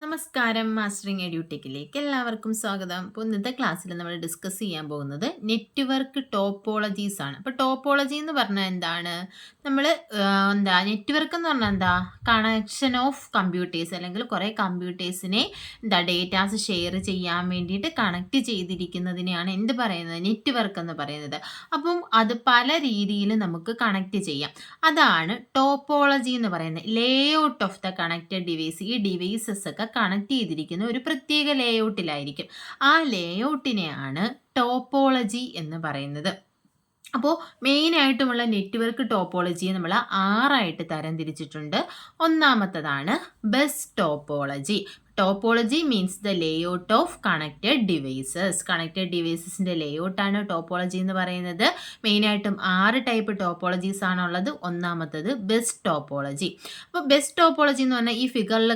നമസ്കാരം, മാസ്റ്ററിംഗ് എഡ്യൂടെക്കിലേക്ക് എല്ലാവർക്കും സ്വാഗതം. അപ്പോൾ ഇന്നത്തെ ക്ലാസ്സിൽ നമ്മൾ ഡിസ്കസ് ചെയ്യാൻ പോകുന്നത് നെറ്റ്വർക്ക് ടോപ്പോളജീസ് ആണ്. അപ്പോൾ ടോപ്പോളജി എന്ന് പറഞ്ഞാൽ എന്താണ്? നമ്മൾ നെറ്റ്വർക്ക് എന്ന് പറഞ്ഞാൽ എന്താ? കണക്ഷൻ ഓഫ് കമ്പ്യൂട്ടേഴ്സ്, അല്ലെങ്കിൽ കുറേ കമ്പ്യൂട്ടേഴ്സിനെ ഡേറ്റാസ് ഷെയർ ചെയ്യാൻ വേണ്ടിയിട്ട് കണക്ട് ചെയ്തിരിക്കുന്നതിനെയാണ് എന്ത് പറയുന്നത്? നെറ്റ്വർക്ക് എന്ന് പറയുന്നത്. അപ്പം അത് പല രീതിയിൽ നമുക്ക് കണക്ട് ചെയ്യാം. അതാണ് ടോപ്പോളജി എന്ന് പറയുന്നത്. ലേ out of the connected device. ഈ ഡിവൈസസ് ഒക്കെ കണക്ട് ചെയ്തിരിക്കുന്ന ഒരു പ്രത്യേക ലേഔട്ടിലായിരിക്കും. ആ ലേഔട്ടിനെയാണ് ടോപ്പോളജി എന്ന് പറയുന്നത്. അപ്പോൾ മെയിനായിട്ടുമുള്ള നെറ്റ്വർക്ക് ടോപ്പോളജിയെ നമ്മൾ 6ആയിട്ട് തരംതിരിച്ചിട്ടുണ്ട്. ഒന്നാമത്തതാണ് bus topology. Topology means the layout of connected devices. Connected ഡിവൈസസിൻ്റെ ലേഔട്ടാണ് ടോപ്പോളജി എന്ന് പറയുന്നത്. മെയിനായിട്ടും 6 ടൈപ്പ് ടോപ്പോളജീസ് ആണുള്ളത്. ഒന്നാമത്തത് ബെസ്റ്റ് ടോപ്പോളജി. അപ്പോൾ ബെസ്റ്റ് ടോപ്പോളജി എന്ന് പറഞ്ഞാൽ ഈ ഫിഗറിൽ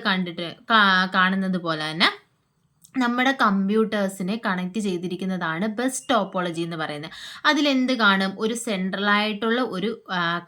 കാണുന്നത് പോലെ തന്നെ നമ്മുടെ കമ്പ്യൂട്ടേഴ്സിനെ കണക്ട് ചെയ്തിരിക്കുന്നതാണ് ബസ് ടോപ്പോളജി എന്ന് പറയുന്നത്. അതിലെന്ത് കാണും? ഒരു സെൻട്രലായിട്ടുള്ള ഒരു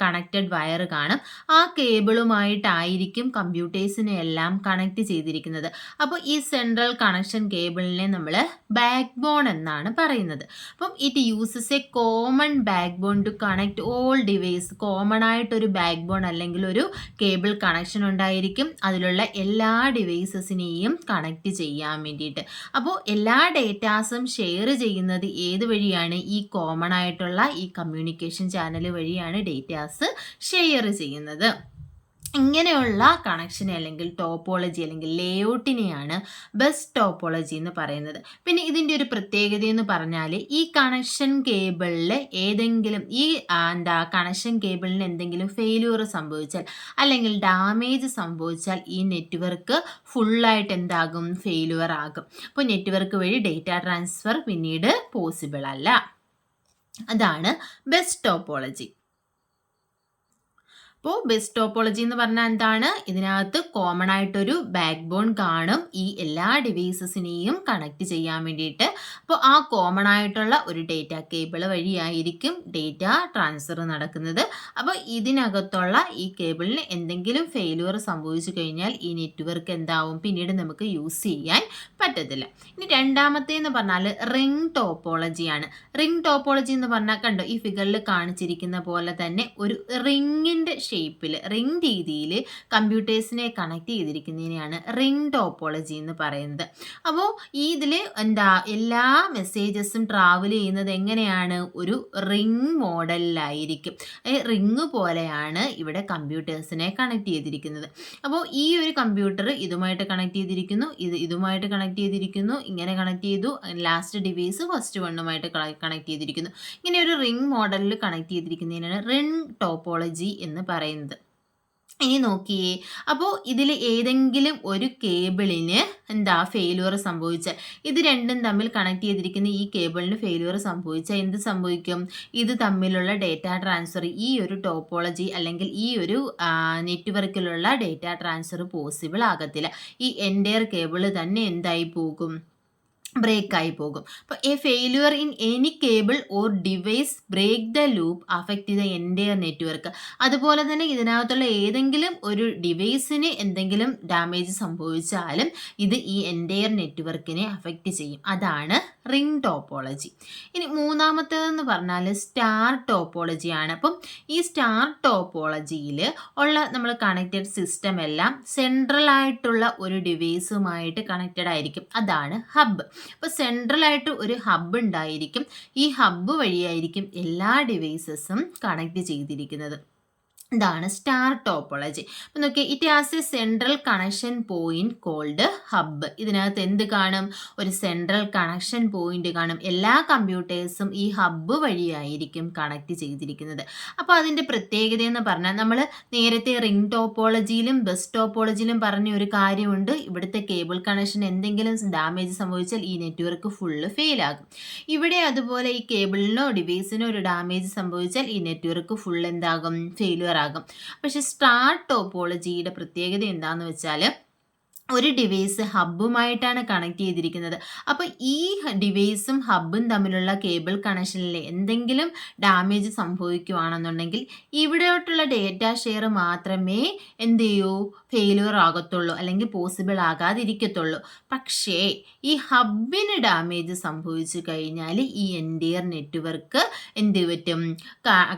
കണക്റ്റഡ് വയർ കാണും. ആ കേബിളുമായിട്ടായിരിക്കും കമ്പ്യൂട്ടേഴ്സിനെ എല്ലാം കണക്ട് ചെയ്തിരിക്കുന്നത്. അപ്പോൾ ഈ സെൻട്രൽ കണക്ഷൻ കേബിളിനെ നമ്മൾ ബാക്ക് ബോൺ എന്നാണ് പറയുന്നത്. അപ്പം it uses a common backbone to connect all device. Common ആയിട്ടൊരു ബാക്ക് ബോൺ അല്ലെങ്കിൽ ഒരു കേബിൾ കണക്ഷൻ ഉണ്ടായിരിക്കും. അതിലുള്ള എല്ലാ ഡിവൈസസിനെയും കണക്ട് ചെയ്യാൻ വേണ്ടിയിട്ട്. അപ്പോൾ എല്ലാ ഡേറ്റാസും ഷെയർ ചെയ്യുന്നത് ഏത് വഴിയാണ്? ഈ കോമൺ ആയിട്ടുള്ള ഈ കമ്മ്യൂണിക്കേഷൻ ചാനൽ വഴിയാണ് ഡേറ്റാസ് ഷെയർ ചെയ്യുന്നത്. ഇങ്ങനെയുള്ള കണക്ഷൻ അല്ലെങ്കിൽ ടോപ്പോളജി അല്ലെങ്കിൽ ലേഔട്ടിനെയാണ് ബസ് ടോപ്പോളജി എന്ന് പറയുന്നത്. പിന്നെ ഇതിൻ്റെ ഒരു പ്രത്യേകത എന്ന് പറഞ്ഞാൽ ഈ കണക്ഷൻ കേബിളിൽ ഏതെങ്കിലും കണക്ഷൻ കേബിളിന് എന്തെങ്കിലും ഫെയിലിയർ സംഭവിച്ചാൽ അല്ലെങ്കിൽ ഡാമേജ് സംഭവിച്ചാൽ ഈ നെറ്റ്വർക്ക് ഫുള്ളായിട്ട് എന്താകും? ഫെയിലിയർ ആകും. അപ്പോൾ നെറ്റ്വർക്ക് വഴി ഡേറ്റ ട്രാൻസ്ഫർ പിന്നീട് പോസിബിൾ അല്ല. അതാണ് ബസ് ടോപ്പോളജി. അപ്പോൾ ബസ് ടോപ്പോളജി എന്ന് പറഞ്ഞാൽ എന്താണ്? ഇതിനകത്ത് കോമൺ ആയിട്ടൊരു ബാക്ക് ബോൺ കാണും ഈ എല്ലാ ഡിവൈസസിനെയും കണക്ട് ചെയ്യാൻ വേണ്ടിയിട്ട്. അപ്പോൾ ആ കോമൺ ആയിട്ടുള്ള ഒരു ഡേറ്റ കേബിൾ വഴിയായിരിക്കും ഡേറ്റ ട്രാൻസ്ഫർ നടക്കുന്നത്. അപ്പോൾ ഇതിനകത്തുള്ള ഈ കേബിളിന് എന്തെങ്കിലും ഫെയിലിയർ സംഭവിച്ചു കഴിഞ്ഞാൽ ഈ നെറ്റ്വർക്ക് എന്താവും? പിന്നീട് നമുക്ക് യൂസ് ചെയ്യാൻ പറ്റത്തില്ല. ഇനി രണ്ടാമത്തേന്ന് പറഞ്ഞാൽ റിംഗ് ടോപ്പോളജിയാണ്. റിംഗ് ടോപ്പോളജി എന്ന് പറഞ്ഞാൽ കണ്ടോ, ഈ ഫിഗറിൽ കാണിച്ചിരിക്കുന്ന പോലെ തന്നെ ഒരു റിങ്ങിൻ്റെ ഷേപ്പിൽ റിംഗ് രീതിയിൽ കമ്പ്യൂട്ടേഴ്സിനെ കണക്ട് ചെയ്തിരിക്കുന്നതിനെയാണ് റിംഗ് ടോപ്പോളജി എന്ന് പറയുന്നത്. അപ്പോൾ ഈ ഇതിൽ എല്ലാ മെസ്സേജസും ട്രാവൽ ചെയ്യുന്നത് എങ്ങനെയാണ്? ഒരു റിംഗ് മോഡലിലായിരിക്കും. റിംഗ് പോലെയാണ് ഇവിടെ കമ്പ്യൂട്ടേഴ്സിനെ കണക്ട് ചെയ്തിരിക്കുന്നത്. അപ്പോൾ ഈ ഒരു കമ്പ്യൂട്ടർ ഇതുമായിട്ട് കണക്ട് ചെയ്തിരിക്കുന്നു, ഇതുമായിട്ട് കണക്ട് ചെയ്തിരിക്കുന്നു, ഇങ്ങനെ കണക്ട് ചെയ്തു, ലാസ്റ്റ് ഡിവൈസ് ഫസ്റ്റ് വണ്ണുമായിട്ട് കണക്ട് ചെയ്തിരിക്കുന്നു. ഇങ്ങനെ ഒരു റിംഗ് മോഡലിൽ കണക്ട് ചെയ്തിരിക്കുന്നതിനാണ് റിംഗ് ടോപ്പോളജി എന്ന് പറയുന്നത്. ഇനി നോക്കിയേ, അപ്പോൾ ഇതിൽ ഏതെങ്കിലും ഒരു കേബിളിന് ഫെയിലിയർ സംഭവിച്ചാൽ, ഇത് രണ്ടും തമ്മിൽ കണക്ട് ചെയ്തിരിക്കുന്ന ഈ കേബിളിന് ഫെയിലിയർ സംഭവിച്ചാൽ എന്ത് സംഭവിക്കും? ഇത് തമ്മിലുള്ള ഡേറ്റ ട്രാൻസ്ഫർ, ഈ ഒരു ടോപ്പോളജി അല്ലെങ്കിൽ ഈ ഒരു നെറ്റ്വർക്കിലുള്ള ഡേറ്റ ട്രാൻസ്ഫർ പോസിബിൾ ആകത്തില്ല. ഈ എൻ്റയർ കേബിൾ തന്നെ എന്തായി പോകും? ബ്രേക്കായി പോകും. അപ്പോൾ a failure in any cable or device break the loop affect the entire network. അതുപോലെ തന്നെ ഇതിനകത്തുള്ള ഏതെങ്കിലും ഒരു ഡിവൈസിന് എന്തെങ്കിലും ഡാമേജ് സംഭവിച്ചാലും ഇത് ഈ എൻ്റയർ നെറ്റ്വർക്കിനെ അഫക്റ്റ് ചെയ്യും. അതാണ് റിംഗ് ടോപ്പോളജി. ഇനി മൂന്നാമത്തേതെന്ന് പറഞ്ഞാൽ സ്റ്റാർ ടോപ്പോളജിയാണ്. അപ്പം ഈ സ്റ്റാർ ടോപ്പോളജിയിൽ ഉള്ള നമ്മൾ കണക്റ്റഡ് സിസ്റ്റം എല്ലാം സെൻട്രൽ ആയിട്ടുള്ള ഒരു ഡിവൈസുമായിട്ട് കണക്റ്റഡ് ആയിരിക്കും. അതാണ് ഹബ്ബ്. അപ്പോൾ സെൻട്രലായിട്ട് ഒരു ഹബ്ബ് ഉണ്ടായിരിക്കും. ഈ ഹബ്ബ് വഴിയായിരിക്കും എല്ലാ ഡിവൈസസും കണക്ട് ചെയ്തിരിക്കുന്നത്. ഇതാണ് സ്റ്റാർ ടോപ്പോളജി. അപ്പം നോക്കി, it has a central connection point called hub. ഇതിനകത്ത് എന്ത് കാണും? ഒരു സെൻട്രൽ കണക്ഷൻ പോയിന്റ് കാണും. എല്ലാ കമ്പ്യൂട്ടേഴ്സും ഈ ഹബ്ബ് വഴിയായിരിക്കും കണക്ട് ചെയ്തിരിക്കുന്നത്. അപ്പോൾ അതിൻ്റെ പ്രത്യേകത എന്ന് പറഞ്ഞാൽ നമ്മൾ നേരത്തെ റിംഗ് ടോപ്പോളജിയിലും ബസ് ടോപ്പോളജിയിലും പറഞ്ഞ ഒരു കാര്യമുണ്ട്. ഇവിടുത്തെ കേബിൾ കണക്ഷൻ എന്തെങ്കിലും ഡാമേജ് സംഭവിച്ചാൽ ഈ നെറ്റ്വർക്ക് ഫുള്ള് ഫെയിലാകും. ഇവിടെ അതുപോലെ ഈ കേബിളിനോ ഡിവൈസിനോ ഒരു ഡാമേജ് സംഭവിച്ചാൽ ഈ നെറ്റ്വർക്ക് ഫുൾ എന്താകും? ഫെയിലുവർ ആകും. പക്ഷെ സ്റ്റാർ ടോപ്പോളജിയുടെ പ്രത്യേകത എന്താന്ന് വെച്ചാൽ ഒരു ഡിവൈസ് ഹബ്ബുമായിട്ടാണ് കണക്ട് ചെയ്തിരിക്കുന്നത്. അപ്പോൾ ഈ ഡിവൈസും ഹബ്ബും തമ്മിലുള്ള കേബിൾ കണക്ഷനിൽ എന്തെങ്കിലും ഡാമേജ് സംഭവിക്കുകയാണെന്നുണ്ടെങ്കിൽ ഇവിടോട്ടുള്ള ഡേറ്റ ഷെയർ മാത്രമേ എന്ത് ചെയ്യൂ? ഫെയിലിയർ ആകത്തുള്ളൂ അല്ലെങ്കിൽ പോസിബിൾ ആകാതിരിക്കത്തുള്ളൂ. പക്ഷേ ഈ ഹബിന് ഡാമേജ് സംഭവിച്ചു കഴിഞ്ഞാൽ ഈ എൻറ്റയർ നെറ്റ്വർക്ക് എന്ത് പറ്റും,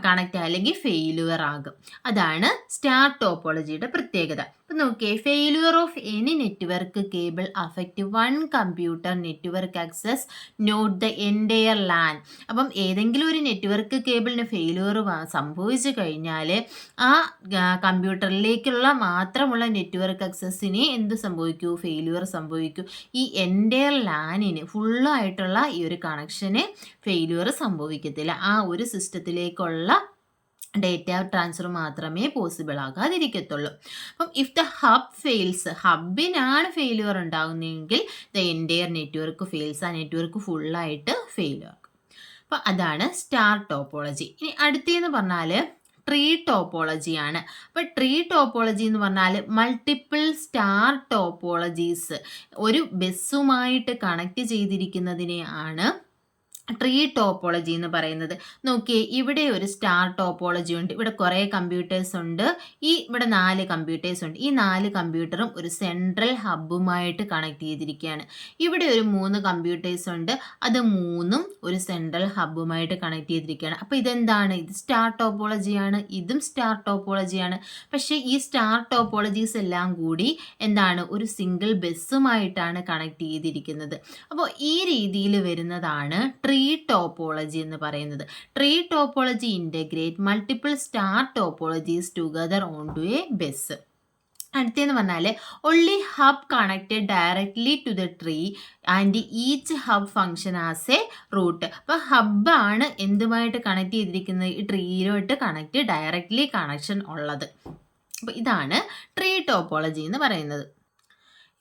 കണക്റ്റ് അല്ലെങ്കിൽ ഫെയിലിയർ ആകും. അതാണ് സ്റ്റാർ ടോപ്പോളജിയുടെ പ്രത്യേകത. അപ്പം നോക്കിയേ, failure of any network cable affect one computer network access not the entire LAN. അപ്പം ഏതെങ്കിലും ഒരു നെറ്റ്വർക്ക് കേബിളിന് ഫെയിലിയർ സംഭവിച്ചു കഴിഞ്ഞാൽ ആ കമ്പ്യൂട്ടറിലേക്കുള്ള മാത്രമുള്ള നെറ്റ്വർക്ക് ആക്സസിന് എന്ത് സംഭവിക്കൂ, ഫെയിലിയർ സംഭവിക്കൂ. ഈ എൻറ്റയർ ലാനിന് ഫുള്ളായിട്ടുള്ള ഈ ഒരു കണക്ഷന് ഫെയിലിയർ സംഭവിക്കത്തില്ല. ആ ഒരു സിസ്റ്റത്തിലേക്കുള്ള ഡേറ്റ ട്രാൻസ്ഫർ മാത്രമേ പോസിബിൾ ആകാതിരിക്കത്തുള്ളൂ. അപ്പം ഇഫ് ദ ഹബ് ഫെയിൽസ്, ഹബിനാണ് ഫെയിലിയർ ഉണ്ടാകുന്നതെങ്കിൽ ദ എൻറ്റയർ നെറ്റ്വർക്ക് ഫെയിൽസ്, ആ നെറ്റ്വർക്ക് ഫുള്ളായിട്ട് ഫെയിലിയർ ആകും. അപ്പം അതാണ് സ്റ്റാർ ടോപ്പോളജി. ഇനി അടുത്തതെന്ന് പറഞ്ഞാൽ ട്രീ ടോപ്പോളജിയാണ്. അപ്പോൾ ട്രീ ടോപ്പോളജി എന്ന് പറഞ്ഞാൽ മൾട്ടിപ്പിൾ സ്റ്റാർ ടോപ്പോളജീസ് ഒരു ബസ്സുമായിട്ട് കണക്ട് ചെയ്തിരിക്കുന്നതിനെ ആണ് ട്രീ ടോപ്പോളജി എന്ന് പറയുന്നത്. നോക്കിയേ, ഇവിടെ ഒരു സ്റ്റാർ ടോപ്പോളജി ഉണ്ട്. ഇവിടെ കുറേ കമ്പ്യൂട്ടേഴ്സ് ഉണ്ട്. ഇവിടെ 4 കമ്പ്യൂട്ടേഴ്സ് ഉണ്ട്. ഈ 4 കമ്പ്യൂട്ടറും ഒരു സെൻട്രൽ ഹബ്ബുമായിട്ട് കണക്ട് ചെയ്തിരിക്കുകയാണ്. ഇവിടെ ഒരു 3 കമ്പ്യൂട്ടേഴ്സ് ഉണ്ട്. അത് 3ഉം ഒരു സെൻട്രൽ ഹബ്ബുമായിട്ട് കണക്ട് ചെയ്തിരിക്കുകയാണ്. അപ്പോൾ ഇതെന്താണ്? ഇത് സ്റ്റാർ ടോപ്പോളജിയാണ്, ഇതും സ്റ്റാർ ടോപ്പോളജിയാണ്. പക്ഷേ ഈ സ്റ്റാർ ടോപ്പോളജീസ് എല്ലാം കൂടി എന്താണ്, ഒരു സിംഗിൾ ബസ്സുമായിട്ടാണ് കണക്ട് ചെയ്തിരിക്കുന്നത്. അപ്പോൾ ഈ രീതിയിൽ വരുന്നതാണ് ട്രീ ടോപ്പോളജി എന്ന് പറയുന്നത്. Tree topology integrate multiple star topologies together on to a bus. അടുത്തതെന്ന് പറഞ്ഞാൽ only hub connected directly to the tree and each hub function as a root. അപ്പോൾ ഹബ്ബാണ് എന്തുമായിട്ട് കണക്ട് ചെയ്തിരിക്കുന്നത്, ഈ ട്രീയിലോട്ട് കണക്റ്റ് ഡയറക്ട്ലി കണക്ഷൻ ഉള്ളത്. അപ്പോൾ ഇതാണ് ട്രീ ടോപ്പോളജി എന്ന് പറയുന്നത്.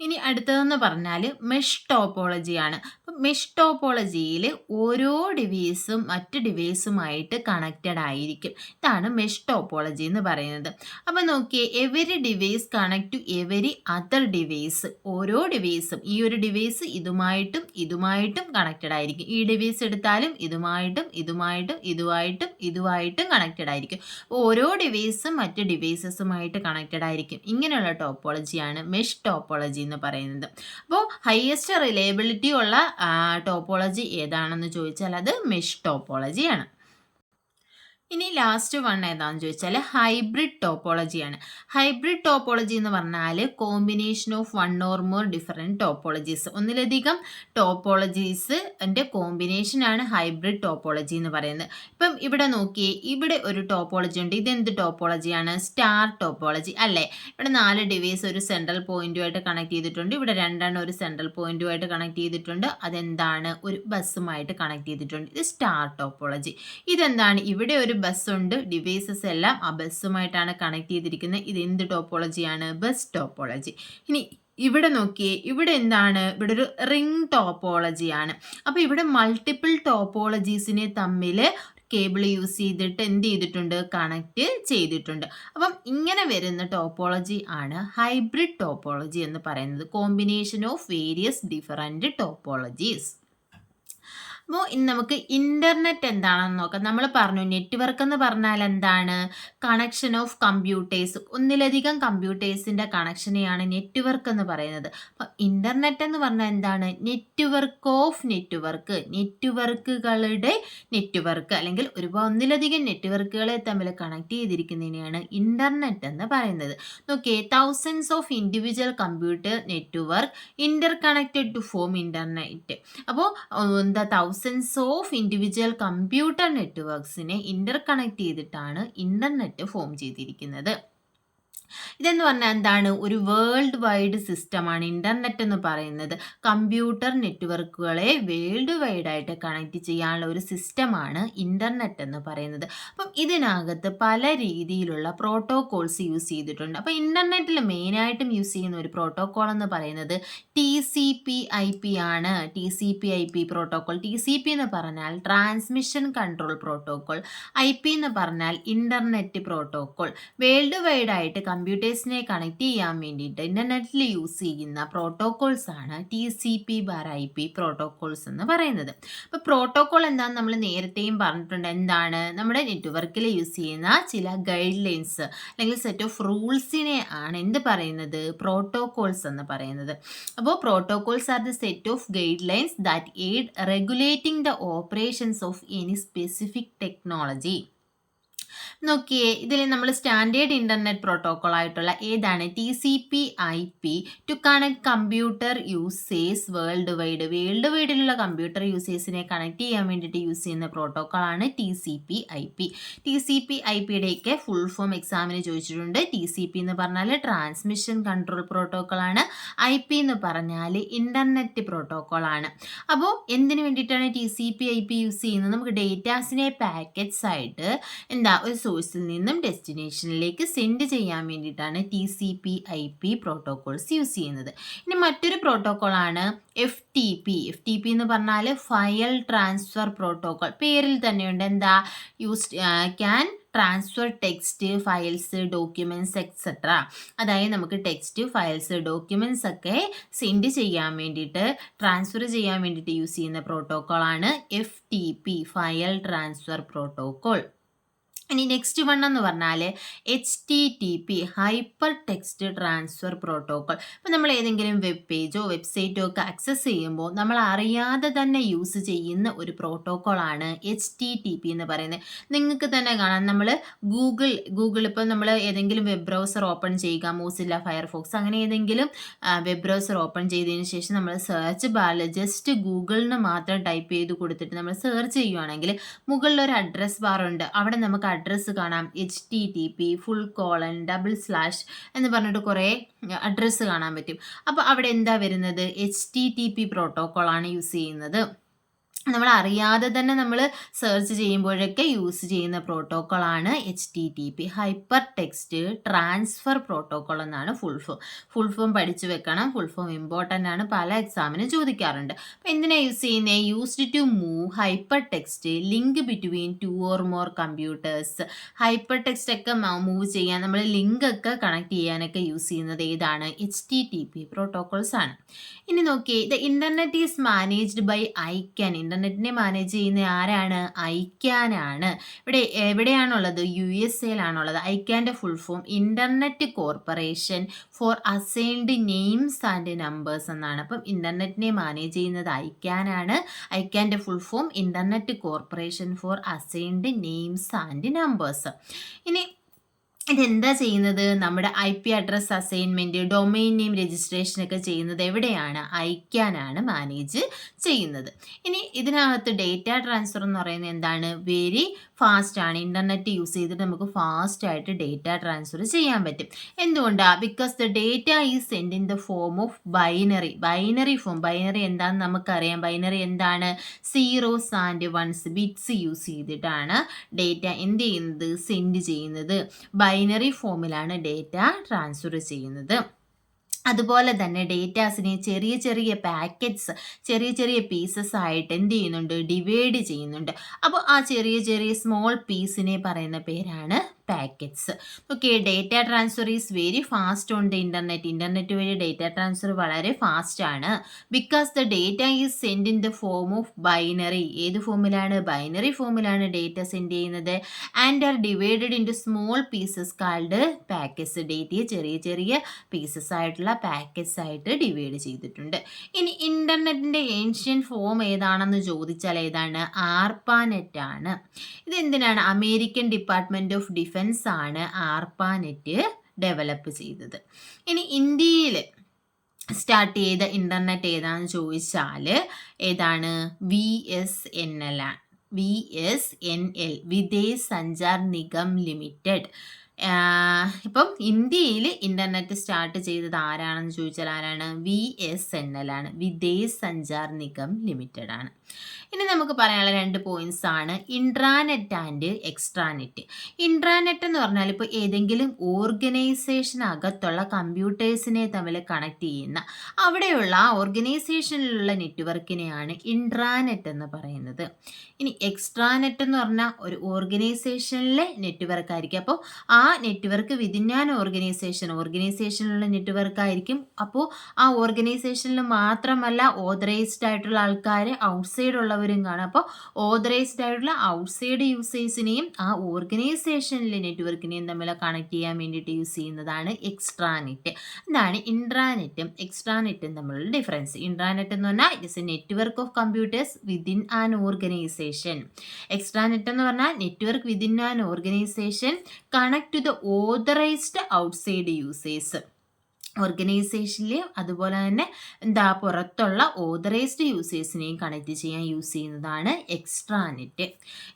ഇനി അടുത്തതെന്ന് പറഞ്ഞാൽ മെഷ് ടോപ്പോളജിയാണ്. അപ്പം മെഷ് ടോപ്പോളജിയിൽ ഓരോ ഡിവൈസും മറ്റ് ഡിവൈസുമായിട്ട് കണക്റ്റഡ് ആയിരിക്കും. ഇതാണ് മെഷ് ടോപ്പോളജി എന്ന് പറയുന്നത്. അപ്പം നോക്കിയേ, every device connect to every other device. ഓരോ ഡിവൈസും, ഈ ഒരു ഡിവൈസ് ഇതുമായിട്ടും ഇതുമായിട്ടും കണക്റ്റഡ് ആയിരിക്കും. ഈ ഡിവൈസ് എടുത്താലും ഇതുമായിട്ടും ഇതുമായിട്ടും ഇതുമായിട്ടും ഇതുമായിട്ടും കണക്റ്റഡ് ആയിരിക്കും. ഓരോ ഡിവൈസും മറ്റ് ഡിവൈസസുമായിട്ട് കണക്റ്റഡ് ആയിരിക്കും. ഇങ്ങനെയുള്ള ടോപ്പോളജിയാണ് മെഷ് ടോപ്പോളജി എന്ന് പറയുന്നത്. അപ്പോൾ ഹയസ്റ്റ് റിലയബിലിറ്റി ഉള്ള ടോപ്പോളജി ഏതാണെന്ന് ചോദിച്ചാൽ അത് മെഷ് ടോപ്പോളജിയാണ്. ഇനി ലാസ്റ്റ് വൺ ഏതാണെന്ന് ചോദിച്ചാൽ ഹൈബ്രിഡ് ടോപ്പോളജിയാണ്. ഹൈബ്രിഡ് ടോപ്പോളജി എന്ന് പറഞ്ഞാൽ combination of one or more different topologies, ഒന്നിലധികം ടോപ്പോളജീസ് എൻ്റെ കോമ്പിനേഷനാണ് ഹൈബ്രിഡ് ടോപ്പോളജി എന്ന് പറയുന്നത്. ഇപ്പം ഇവിടെ നോക്കിയേ, ഇവിടെ ഒരു ടോപ്പോളജി ഉണ്ട്. ഇതെന്ത് ടോപ്പോളജിയാണ്? സ്റ്റാർ ടോപ്പോളജി അല്ലേ? ഇവിടെ 4 ഡിവൈസ് ഒരു സെൻട്രൽ പോയിന്റുമായിട്ട് കണക്ട് ചെയ്തിട്ടുണ്ട്. ഇവിടെ 2 ഒരു സെൻട്രൽ പോയിന്റുമായിട്ട് കണക്ട് ചെയ്തിട്ടുണ്ട്. അതെന്താണ്? ഒരു ബസ്സുമായിട്ട് കണക്ട് ചെയ്തിട്ടുണ്ട്. ഇത് സ്റ്റാർ ടോപ്പോളജി. ഇതെന്താണ്? ഇവിടെ ഒരു ബസ്സുണ്ട്, ഡിവൈസസ് എല്ലാം ആ ബസ്സുമായിട്ടാണ് കണക്ട് ചെയ്തിരിക്കുന്നത്. ഇത് എന്ത് ടോപ്പോളജിയാണ്? Bus topology. ഇനി ഇവിടെ നോക്കിയേ, ഇവിടെ എന്താണ്? ഇവിടെ ഒരു റിംഗ് ടോപ്പോളജിയാണ്. അപ്പോൾ ഇവിടെ മൾട്ടിപ്പിൾ ടോപ്പോളജീസിനെ തമ്മിൽ കേബിൾ യൂസ് ചെയ്തിട്ട് എന്ത് ചെയ്തിട്ടുണ്ട്? കണക്ട് ചെയ്തിട്ടുണ്ട്. അപ്പം ഇങ്ങനെ വരുന്ന ടോപ്പോളജി ആണ് ഹൈബ്രിഡ് ടോപ്പോളജി എന്ന് പറയുന്നത്. Combination of various different topologies. അപ്പോൾ ഇന്ന് നമുക്ക് ഇൻ്റർനെറ്റ് എന്താണെന്ന് നോക്കാം. നമ്മൾ പറഞ്ഞു നെറ്റ്വർക്ക് എന്ന് പറഞ്ഞാൽ എന്താണ്? കണക്ഷൻ ഓഫ് കമ്പ്യൂട്ടേഴ്സ്, ഒന്നിലധികം കമ്പ്യൂട്ടേഴ്സിൻ്റെ കണക്ഷനെയാണ് നെറ്റ്വർക്ക് എന്ന് പറയുന്നത്. അപ്പോൾ ഇൻ്റർനെറ്റ് എന്ന് പറഞ്ഞാൽ എന്താണ്? നെറ്റ്വർക്ക് ഓഫ് നെറ്റ്വർക്ക്, നെറ്റ്വർക്കുകളുടെ നെറ്റ്വർക്ക്, അല്ലെങ്കിൽ ഒന്നിലധികം നെറ്റ്വർക്കുകളെ തമ്മിൽ കണക്ട് ചെയ്തിരിക്കുന്നതിനെയാണ് ഇൻ്റർനെറ്റ് എന്ന് പറയുന്നത്. നോക്കിയേ, thousands of individual computer network interconnected to form internet. അപ്പോൾ തൗസൻഡ്സ് ഓഫ് ഇൻഡിവിജ്വൽ കമ്പ്യൂട്ടർ നെറ്റ്വർക്ക്സിനെ ഇൻ്റർ കണക്ട് ചെയ്തിട്ടാണ് ഇൻ്റർനെറ്റ് ഫോം ചെയ്തിരിക്കുന്നത്. ഇതെന്ന് പറഞ്ഞാൽ എന്താണ്? ഒരു വേൾഡ് വൈഡ് സിസ്റ്റമാണ് ഇൻ്റർനെറ്റ് എന്ന് പറയുന്നത്. കമ്പ്യൂട്ടർ നെറ്റ്വർക്കുകളെ വേൾഡ് വൈഡായിട്ട് കണക്ട് ചെയ്യാനുള്ള ഒരു സിസ്റ്റമാണ് ഇൻ്റർനെറ്റ് എന്ന് പറയുന്നത്. അപ്പം ഇതിനകത്ത് പല രീതിയിലുള്ള പ്രോട്ടോകോൾസ് യൂസ് ചെയ്തിട്ടുണ്ട്. അപ്പോൾ ഇൻ്റർനെറ്റിൽ മെയിനായിട്ടും യൂസ് ചെയ്യുന്ന ഒരു പ്രോട്ടോകോൾ എന്ന് പറയുന്നത് TCP/IP ആണ്. TCP/IP protocol. TCP എന്ന് പറഞ്ഞാൽ ട്രാൻസ്മിഷൻ കൺട്രോൾ പ്രോട്ടോകോൾ, IP എന്ന് പറഞ്ഞാൽ ഇൻ്റർനെറ്റ് പ്രോട്ടോകോൾ. വേൾഡ് വൈഡായിട്ട് കമ്പ്യൂട്ടേഴ്സിനെ കണക്ട് ചെയ്യാൻ വേണ്ടിയിട്ട് ഇൻ്റർനെറ്റിൽ യൂസ് ചെയ്യുന്ന പ്രോട്ടോകോൾസ് ആണ് TCP/IP പ്രോട്ടോകോൾസ് എന്ന് പറയുന്നത്. അപ്പോൾ പ്രോട്ടോകോൾ എന്താണെന്ന് നമ്മൾ നേരത്തെയും പറഞ്ഞിട്ടുണ്ട്. എന്താണ്? നമ്മുടെ നെറ്റ്വർക്കിൽ യൂസ് ചെയ്യുന്ന ചില ഗൈഡ് ലൈൻസ് അല്ലെങ്കിൽ സെറ്റ് ഓഫ് റൂൾസിനെ ആണ് എന്ത് പറയുന്നത്? പ്രോട്ടോകോൾസ് എന്ന് പറയുന്നത്. അപ്പോൾ protocols are the set of guidelines that aid regulating the operations of any specific technology. നോക്കിയേ, ഇതിൽ നമ്മൾ സ്റ്റാൻഡേർഡ് ഇൻ്റർനെറ്റ് പ്രോട്ടോകോൾ ആയിട്ടുള്ള ഏതാണ്? TCP/IP to connect computer users world വൈഡിലുള്ള കമ്പ്യൂട്ടർ യൂസേഴ്സിനെ കണക്ട് ചെയ്യാൻ വേണ്ടിയിട്ട് യൂസ് ചെയ്യുന്ന പ്രോട്ടോകോളാണ് TCP/IP. TCP/IPയുടെയൊക്കെ ഫുൾ ഫോം എക്സാമിന് ചോദിച്ചിട്ടുണ്ട്. TCP എന്ന് പറഞ്ഞാൽ ട്രാൻസ്മിഷൻ കൺട്രോൾ പ്രോട്ടോകോളാണ്. IP എന്ന് പറഞ്ഞാൽ ഇൻ്റർനെറ്റ് പ്രോട്ടോകോളാണ്. അപ്പോൾ എന്തിനു വേണ്ടിയിട്ടാണ് TCP/IP യൂസ് ചെയ്യുന്നത്? നമുക്ക് ഡേറ്റാസിനെ പാക്കറ്റ്സ് ആയിട്ട് ഒരു സോഴ്സിൽ നിന്നും ഡെസ്റ്റിനേഷനിലേക്ക് സെൻഡ് ചെയ്യാൻ വേണ്ടിയിട്ടാണ് TCP/IP പ്രോട്ടോകോൾസ് യൂസ് ചെയ്യുന്നത്. ഇനി മറ്റൊരു പ്രോട്ടോകോളാണ് FTP. FTP എന്ന് പറഞ്ഞാൽ ഫയൽ ട്രാൻസ്ഫർ പ്രോട്ടോകോൾ. പേരിൽ തന്നെയുണ്ട്. എന്താ? Can transfer text, files, documents etcetera. അതായത് നമുക്ക് ടെക്സ്റ്റ്, ഫയൽസ്, ഡോക്യുമെൻറ്റ്സ് ഒക്കെ സെൻഡ് ചെയ്യാൻ വേണ്ടിയിട്ട്, ട്രാൻസ്ഫർ ചെയ്യാൻ വേണ്ടിയിട്ട് യൂസ് ചെയ്യുന്ന പ്രോട്ടോകോളാണ് FTP, ഫയൽ ട്രാൻസ്ഫർ പ്രോട്ടോകോൾ. ഇനി നെക്സ്റ്റ് വൺ എന്ന് പറഞ്ഞാൽ HTTP, hyper text transfer protocol. ഇപ്പം നമ്മൾ ഏതെങ്കിലും വെബ് പേജോ വെബ്സൈറ്റോ ഒക്കെ ആക്സസ് ചെയ്യുമ്പോൾ നമ്മൾ അറിയാതെ തന്നെ യൂസ് ചെയ്യുന്ന ഒരു പ്രോട്ടോകോളാണ് HTTP എന്ന് പറയുന്നത്. നിങ്ങൾക്ക് തന്നെ കാണാം, നമ്മൾ ഗൂഗിൾ ഇപ്പം നമ്മൾ ഏതെങ്കിലും വെബ് ബ്രൗസർ ഓപ്പൺ ചെയ്യുക, മോസില്ല ഫയർഫോക്സ്, അങ്ങനെ ഏതെങ്കിലും വെബ് ബ്രൗസർ ഓപ്പൺ ചെയ്തതിന് ശേഷം നമ്മൾ സെർച്ച് ബാറിൽ ജസ്റ്റ് ഗൂഗിളിന് മാത്രം ടൈപ്പ് ചെയ്ത് കൊടുത്തിട്ട് നമ്മൾ സെർച്ച് ചെയ്യുവാണെങ്കിൽ മുകളിലൊരു അഡ്രസ് ബാർ ഉണ്ട്. അവിടെ നമുക്ക് അഡ്രസ്സ് കാണാം. HTTP :/ എന്ന് പറഞ്ഞിട്ട് കുറേ അഡ്രസ്സ് കാണാൻ പറ്റും. അപ്പോൾ അവിടെ എന്താ വരുന്നത്? HTTP പ്രോട്ടോകോളാണ് യൂസ് ചെയ്യുന്നത്. നമ്മൾ അറിയാതെ തന്നെ നമ്മൾ സെർച്ച് ചെയ്യുമ്പോഴൊക്കെ യൂസ് ചെയ്യുന്ന പ്രോട്ടോക്കോളാണ് HTTP, hyper text transfer protocol എന്നാണ് ഫുൾ ഫോം പഠിച്ചു വെക്കണം. ഫുൾ ഫോം ഇമ്പോർട്ടൻ്റ് ആണ്, പല എക്സാമിന് ചോദിക്കാറുണ്ട്. അപ്പോൾ എന്തിനാണ് യൂസ് ചെയ്യുന്നത്? Used to move hypertext link between 2 or more computers. Hypertext ഒക്കെ മൂവ് ചെയ്യാൻ, നമ്മൾ ലിങ്ക് ഒക്കെ കണക്ട് ചെയ്യാനൊക്കെ യൂസ് ചെയ്യുന്നത് ഏതാണ്? HTTP പ്രോട്ടോക്കോൾസ് ആണ്. ഇനി നോക്കിയേ, the internet is managed by ICANN. ഇൻ്റർനെറ്റിനെ മാനേജ് ചെയ്യുന്ന ആരാണ്? ICANN ആണ്. എവിടെയാണുള്ളത്? USA-ലാണുള്ളത്. ICANൻ്റെ full form Internet Corporation for Assigned Names and Numbers എന്നാണ്. അപ്പം ഇൻ്റർനെറ്റിനെ മാനേജ് ചെയ്യുന്നത് ICANN ആണ്. ICANൻ്റെ full form Internet Corporation for Assigned Names and Numbers. ഇനി ഇതെന്താ ചെയ്യുന്നത്? നമ്മുടെ IP address assignment, domain name registration ഒക്കെ ചെയ്യുന്നത് എവിടെയാണ്? ICANN ആണ് മാനേജ് ചെയ്യുന്നത്. ഇനി ഇതിനകത്ത് ഡേറ്റ ട്രാൻസ്ഫർ എന്ന് പറയുന്നത് എന്താണ്? വെരി ഫാസ്റ്റ് ആണ്. ഇൻ്റർനെറ്റ് യൂസ് ചെയ്തിട്ട് നമുക്ക് ഫാസ്റ്റ് ആയിട്ട് ഡേറ്റ ട്രാൻസ്ഫർ ചെയ്യാൻ പറ്റും. എന്തുകൊണ്ടാണ്? Because the data is send in the form of binary form. Binary എന്താണെന്ന് നമുക്കറിയാം. ബൈനറി എന്താണ്? 0s and 1s, bits use ചെയ്തിട്ടാണ് ഡേറ്റ എന്ത് ചെയ്യുന്നത്? സെൻഡ് ചെയ്യുന്നത്. ബൈനറി ഫോമിലാണ് ഡേറ്റ ട്രാൻസ്ഫർ ചെയ്യുന്നത്. അതുപോലെ തന്നെ ഡേറ്റാസിനെ ചെറിയ ചെറിയ പാക്കറ്റ്സ്, ചെറിയ പീസസ് ആയിട്ട് എന്ത് ചെയ്യുന്നുണ്ട്? ഡിവൈഡ് ചെയ്യുന്നുണ്ട്. അപ്പോൾ ആ ചെറിയ സ്മോൾ പീസിനെ പറയുന്ന പേരാണ് packets. Okay, data transfer is very fast on the internet വഴി ഡേറ്റ ട്രാൻസ്ഫർ വളരെ ഫാസ്റ്റ് ആണ്. Because the data is send in the form of binary. ഏത് ഫോമിലാണ്? ബൈനറി ഫോമിലാണ് ഡേറ്റ സെൻഡ് ചെയ്യുന്നത്. And are divided into small pieces called packets. ഡേറ്റയെ ചെറിയ pieces ആയിട്ടുള്ള പാക്കറ്റ്സ് ആയിട്ട് ഡിവൈഡ് ചെയ്തിട്ടുണ്ട്. ഇനി ഇൻ്റർനെറ്റിൻ്റെ ഏൻഷ്യൻ ഫോം ഏതാണെന്ന് ചോദിച്ചാൽ ഏതാണ്? ARPANET ആണ്. ഇതെന്തിനാണ്? അമേരിക്കൻ ഡിപ്പാർട്ട്മെൻറ്റ് ഓഫ് ഡിഫൻസ് ആണ് ARPANET ഡെവലപ്പ് ചെയ്തത്. ഇനി ഇന്ത്യയിൽ സ്റ്റാർട്ട് ചെയ്ത ഇൻ്റർനെറ്റ് ഏതാണെന്ന് ചോദിച്ചാൽ ഏതാണ്? VSNL ആണ്. VSNL, Videsh Sanchar Nigam limited. ഇപ്പം ഇന്ത്യയിൽ ഇൻ്റർനെറ്റ് സ്റ്റാർട്ട് ചെയ്തത് ആരാണെന്ന് ചോദിച്ചാൽ ആരാണ്? VSNL ആണ്. വിദേശ് സഞ്ചാർ നിഗം ലിമിറ്റഡ് ആണ്. ഇനി നമുക്ക് പറയാനുള്ള 2 പോയിന്റ്സ് ആണ് ഇൻട്രാനെറ്റ് ആൻഡ് എക്സ്ട്രാനെറ്റ്. ഇൻട്രാനെറ്റ് എന്ന് പറഞ്ഞാൽ ഇപ്പോൾ ഏതെങ്കിലും ഓർഗനൈസേഷനകത്തുള്ള കമ്പ്യൂട്ടേഴ്സിനെ തമ്മിൽ കണക്ട് ചെയ്യുന്ന, അവിടെയുള്ള ഓർഗനൈസേഷനിലുള്ള നെറ്റ്വർക്കിനെയാണ് ഇൻട്രാനെറ്റ് എന്ന് പറയുന്നത്. ഇനി എക്സ്ട്രാനെറ്റ് എന്ന് പറഞ്ഞാൽ ഒരു ഓർഗനൈസേഷനിലെ നെറ്റ്വർക്ക് ആയിരിക്കും. അപ്പോൾ ആ നെറ്റ്വർക്ക് വിതിൻ ആൻ ഓർഗനൈസേഷനിലുള്ള നെറ്റ്വർക്ക് ആയിരിക്കും. അപ്പോൾ ആ ഓർഗനൈസേഷനിൽ മാത്രമല്ല ഓതറൈസ്ഡ് ആയിട്ടുള്ള ആൾക്കാർ ഔട്ട്സൈഡ് ഉള്ളവരും കാണും. അപ്പോൾ ഓതറൈസ്ഡ് ആയിട്ടുള്ള ഔട്ട്സൈഡ് യൂസേഴ്സിനെയും ആ ഓർഗനൈസേഷനിലെ നെറ്റ്വർക്കിനെയും തമ്മിൽ കണക്ട് ചെയ്യാൻ വേണ്ടിയിട്ട് യൂസ് ചെയ്യുന്നതാണ് എക്സ്ട്രാനെറ്റ്. എന്താണ് ഇൻട്രാനെറ്റും എക്സ്ട്രാനെറ്റും തമ്മിലുള്ള ഡിഫറൻസ്? ഇൻട്രാനെറ്റ് എന്ന് പറഞ്ഞാൽ it is a network of computers within an organisation. Extranet എന്ന് പറഞ്ഞാൽ network within an organisation connect to the authorised outside users. ഓർഗനൈസേഷനിൽ അതുപോലെ തന്നെ പുറത്തുള്ള ഓതറൈസ്ഡ് യൂസേഴ്സിനെയും കണക്ട് ചെയ്യാൻ യൂസ് ചെയ്യുന്നതാണ് എക്സ്ട്രാനെറ്റ്.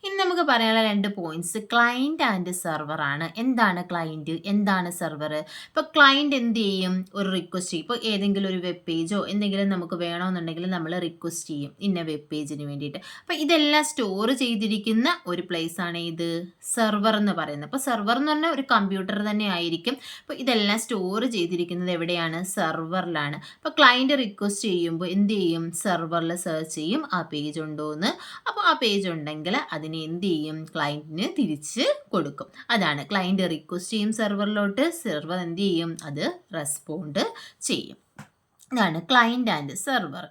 ഇനി നമുക്ക് പറയാനുള്ള 2 പോയിന്റ്സ് ക്ലയൻറ്റ് ആൻഡ് സെർവർ ആണ്. എന്താണ് ക്ലയൻറ്റ്, എന്താണ് സെർവർ? ഇപ്പോൾ ക്ലയൻറ്റ് എന്ത് ചെയ്യും? ഒരു റിക്വസ്റ്റ് ചെയ്യും. ഇപ്പോൾ ഏതെങ്കിലും ഒരു വെബ് പേജോ എന്തെങ്കിലും നമുക്ക് വേണമെന്നുണ്ടെങ്കിൽ നമ്മൾ റിക്വസ്റ്റ് ചെയ്യും ഇന്ന വെബ് പേജിന് വേണ്ടിയിട്ട്. അപ്പോൾ ഇതെല്ലാം സ്റ്റോർ ചെയ്തിരിക്കുന്ന ഒരു പ്ലേസ് ആണ് ഇത് സെർവർ എന്ന് പറയുന്നത്. അപ്പോൾ സെർവർ എന്ന് പറഞ്ഞാൽ ഒരു കമ്പ്യൂട്ടർ തന്നെ ആയിരിക്കും. അപ്പോൾ ഇതെല്ലാം സ്റ്റോർ ചെയ്തിരിക്കുന്നത് എവിടെയാണ്? സെർവറിലാണ്. അപ്പോൾ ക്ലയൻറ്റ് റിക്വസ്റ്റ് ചെയ്യുമ്പോൾ എന്ത് ചെയ്യും? സെർവറിൽ സെർച്ച് ചെയ്യും ആ പേജ് ഉണ്ടോ എന്ന്. അപ്പോൾ ആ പേജ് ഉണ്ടെങ്കിൽ അതിനെ എന്ത് ചെയ്യും? ക്ലയൻറ്റിന് തിരിച്ച് കൊടുക്കും. അതാണ് ക്ലയൻറ്റ് റിക്വസ്റ്റ് ചെയ്യും സെർവറിലോട്ട്, സെർവർ എന്ത് ചെയ്യും? അത് റെസ്പോണ്ട് ചെയ്യും. ഇതാണ് ക്ലയൻറ്റ് ആൻഡ് സെർവർ.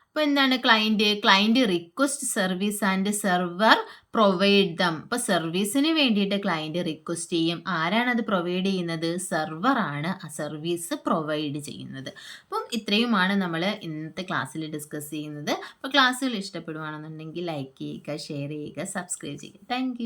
അപ്പോൾ എന്താണ് client request service and server provide dum. അപ്പോൾ സർവീസിന് വേണ്ടിയിട്ട് ക്ലയൻറ്റ് റിക്വസ്റ്റ് ചെയ്യും. ആരാണ് അത് പ്രൊവൈഡ് ചെയ്യുന്നത്? സെർവറാണ് ആ സർവീസ് പ്രൊവൈഡ് ചെയ്യുന്നത്. അപ്പം ഇത്രയുമാണ് നമ്മൾ ഇന്നത്തെ ക്ലാസ്സിൽ ഡിസ്കസ് ചെയ്യുന്നത്. അപ്പോൾ ക്ലാസ്സുകൾ ഇഷ്ടപ്പെടുകയാണെന്നുണ്ടെങ്കിൽ ലൈക്ക് ചെയ്യുക, ഷെയർ ചെയ്യുക, സബ്സ്ക്രൈബ് ചെയ്യുക. താങ്ക്